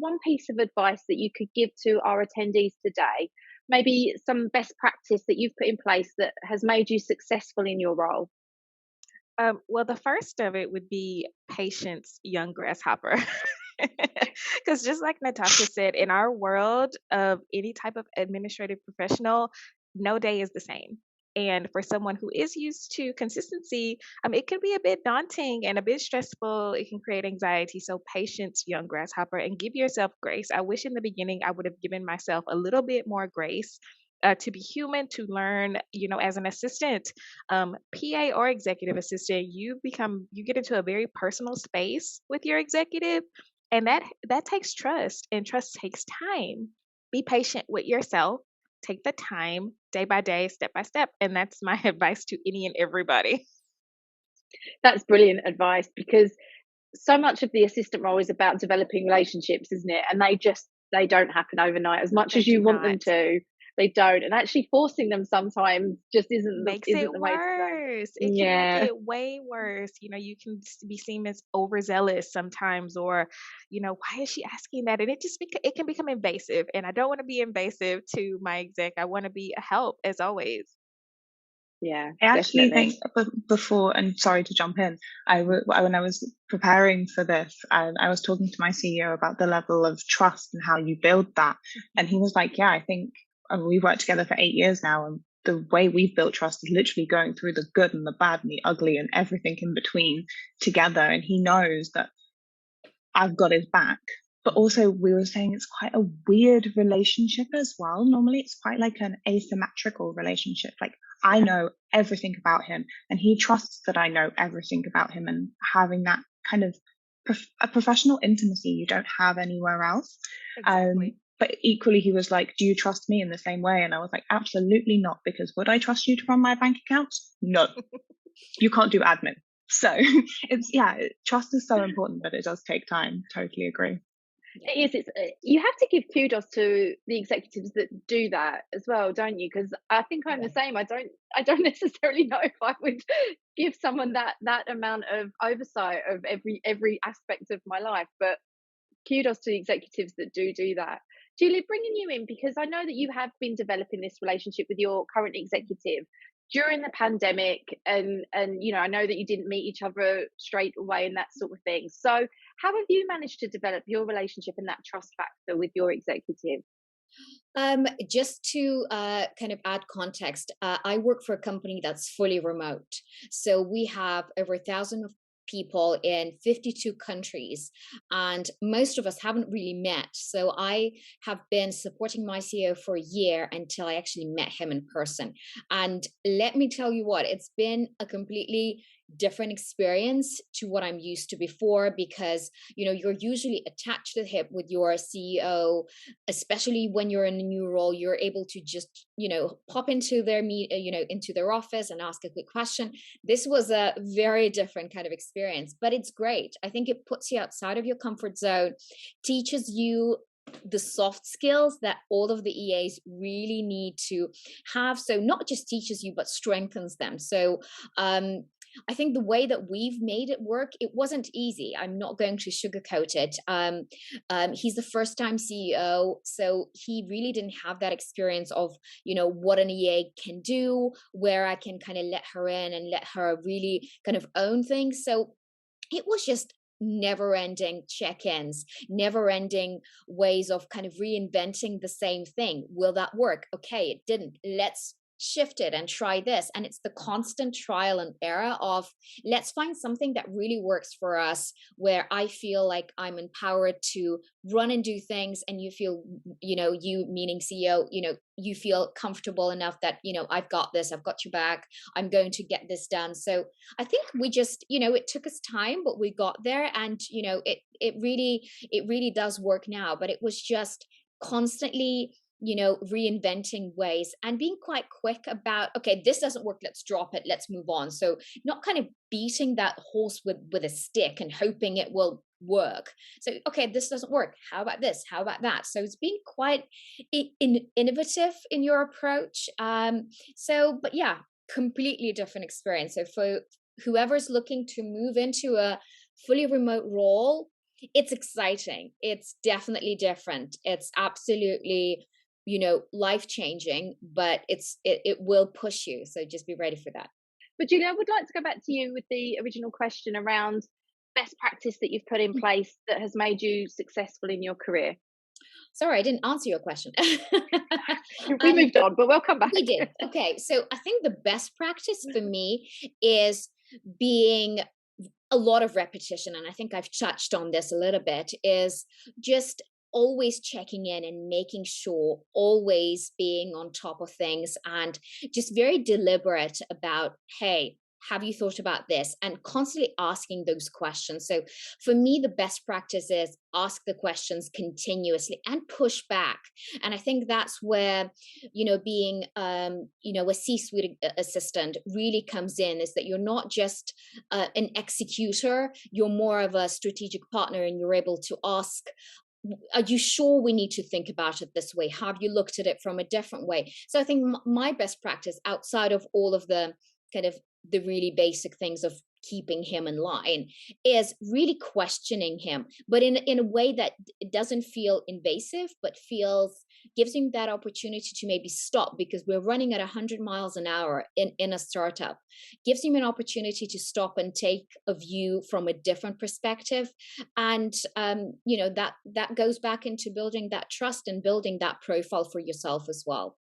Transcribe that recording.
one piece of advice that you could give to our attendees today? Maybe some best practice that you've put in place that has made you successful in your role? Well, the first of it would be patience, young grasshopper. Because just like Natasha said, in our world of any type of administrative professional, no day is the same. And for someone who is used to consistency, it can be a bit daunting and a bit stressful. It can create anxiety. So, patience, young grasshopper, and give yourself grace. I wish in the beginning I would have given myself a little bit more grace. To be human, to learn, as an assistant, PA or executive assistant, you get into a very personal space with your executive, and that takes trust, and trust takes time. Be patient with yourself. Take the time day by day, step by step, and that's my advice to any and everybody. That's brilliant advice, because so much of the assistant role is about developing relationships, isn't it? And they don't happen overnight. As much They as do you want them not. to, they don't. And actually forcing them sometimes just Makes it isn't the way to go. worse. It can make Yeah. it way worse. You can be seen as overzealous sometimes, or, why is she asking that? And it can become invasive. And I don't want to be invasive to my exec. I want to be a help as always. Yeah, I actually think definitely. before, and sorry to jump in, when I was preparing for this, I was talking to my CEO about the level of trust and how you build that. And he was like, yeah, I think we worked together for 8 years now. And the way we've built trust is literally going through the good and the bad and the ugly and everything in between together. And he knows that I've got his back. But also, we were saying it's quite a weird relationship as well. Normally, it's quite like an asymmetrical relationship. Like, I know everything about him, and he trusts that I know everything about him, and having that kind of a professional intimacy you don't have anywhere else. Exactly. But equally, he was like, "Do you trust me in the same way?" And I was like, "Absolutely not, because would I trust you to run my bank account? No, you can't do admin." So trust is so important, but it does take time. Totally agree. It is. You have to give kudos to the executives that do that as well, don't you? Because I think I'm the same. I don't necessarily know if I would give someone that amount of oversight of every aspect of my life. But kudos to the executives that do that. Julie, bringing you in, because I know that you have been developing this relationship with your current executive during the pandemic, and I know that you didn't meet each other straight away and that sort of thing. So how have you managed to develop your relationship and that trust factor with your executive? Just to kind of add context, I work for a company that's fully remote. So we have over 1,000 of people in 52 countries, and most of us haven't really met. So I have been supporting my CEO for a year until I actually met him in person. And let me tell you what, it's been a completely different experience to what I'm used to before, because you're usually attached to him with your CEO, especially when you're in a new role. You're able to just pop into their into their office and ask a quick question. This was a very different kind of experience, but it's great. I think it puts you outside of your comfort zone, teaches you the soft skills that all of the EAs really need to have. So not just teaches you, but strengthens them. So I think the way that we've made it work, it wasn't easy. I'm not going to sugarcoat it. He's the first time CEO, so he really didn't have that experience of, what an EA can do, where I can kind of let her in and let her really kind of own things. So it was just never ending check-ins, never ending ways of kind of reinventing the same thing. Will that work? Okay, it didn't. Let's shift it and try this. And it's the constant trial and error of, let's find something that really works for us, where I feel like I'm empowered to run and do things, and you feel, you meaning CEO, you feel comfortable enough that, I've got this, I've got your back, I'm going to get this done. So I think we just, it took us time, but we got there. And it really does work now. But it was just constantly reinventing ways and being quite quick about, okay, this doesn't work, let's drop it, let's move on. So not kind of beating that horse with a stick and hoping it will work. So okay, this doesn't work, how about this, how about that? So it's being quite innovative in your approach. But yeah, completely different experience. So for whoever's looking to move into a fully remote role, It's exciting. It's definitely different. It's absolutely, life-changing, but it will push you. So just be ready for that. But Julia, I would like to go back to you with the original question around best practice that you've put in place that has made you successful in your career. Sorry, I didn't answer your question. We moved on, but we'll come back. We did. Okay. So I think the best practice for me is being a lot of repetition. And I think I've touched on this a little bit, is just always checking in and making sure, always being on top of things, and just very deliberate about, hey, have you thought about this? And constantly asking those questions. So for me, the best practice is ask the questions continuously and push back. And I think that's where, being, a C-suite assistant really comes in, is that you're not just an executor, you're more of a strategic partner, and you're able to ask, are you sure we need to think about it this way? Have you looked at it from a different way? So I think my best practice, outside of all of the kind of the really basic things of keeping him in line, is really questioning him, but in a way that it doesn't feel invasive, but gives him that opportunity to maybe stop, because we're running at 100 miles an hour in a startup. Gives him an opportunity to stop and take a view from a different perspective. And that goes back into building that trust and building that profile for yourself as well.